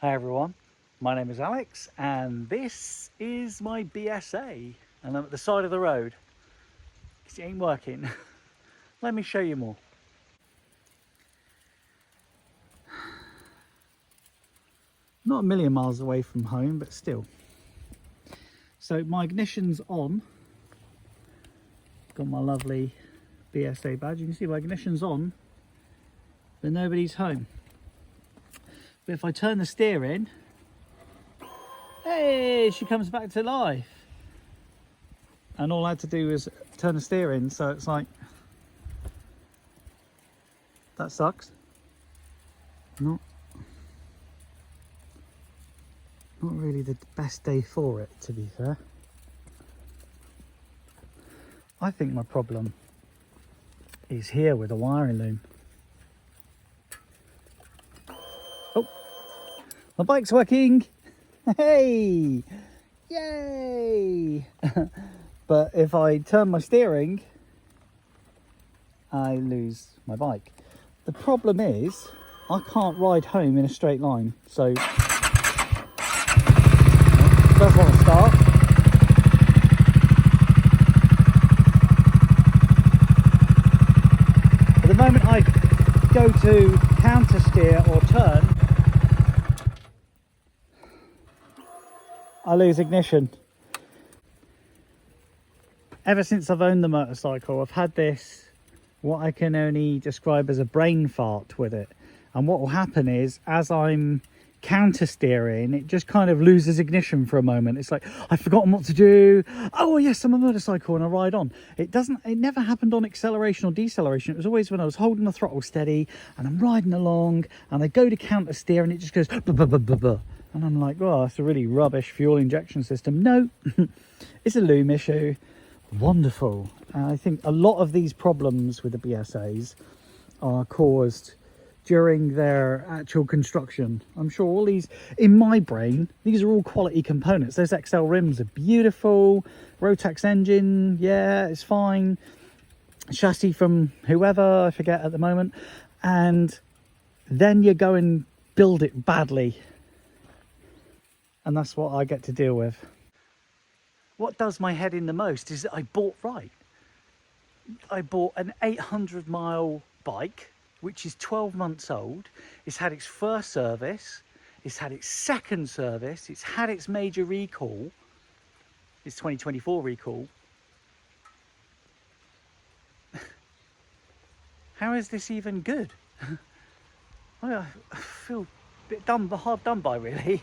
Hi everyone, my name is Alex and this is my BSA and I'm at the side of the road because it ain't working. Let me show you more. Not a million miles away from home, but still. So my ignition's on. Got my lovely BSA badge. You can see my ignition's on, but nobody's home. But if I turn the steering, hey, she comes back to life. And all I had to do was turn the steering, so it's like, that sucks. Not really the best day for it, to be fair. I think my problem is here with the wiring loom. Oh, my bike's working. Hey, yay. But if I turn my steering, I lose my bike. The problem is I can't ride home in a straight line. So first want to start. At the moment I go to counter steer or turn, I lose ignition. Ever since I've owned the motorcycle, I've had this, what I can only describe as a brain fart with it. And what will happen is, as I'm counter steering, it just kind of loses ignition for a moment. It's like, I've forgotten what to do. Oh yes, I'm a motorcycle and I ride on. It never happened on acceleration or deceleration. It was always when I was holding the throttle steady and I'm riding along and I go to counter steer and it just goes, buh, buh, buh, buh, buh. And I'm like, well, that's a really rubbish fuel injection system. No, it's a loom issue. Wonderful. I think a lot of these problems with the BSAs are caused during their actual construction. I'm sure all these, in my brain, these are all quality components. Those XL rims are beautiful. Rotax engine, yeah, it's fine. Chassis from whoever, I forget at the moment. And then you go and build it badly. And that's what I get to deal with. What does my head in the most is that I bought right. I bought an 800-mile bike, which is 12 months old. It's had its first service. It's had its second service. It's had its major recall. Its 2024 recall. How is this even good? I feel a bit hard done by, really.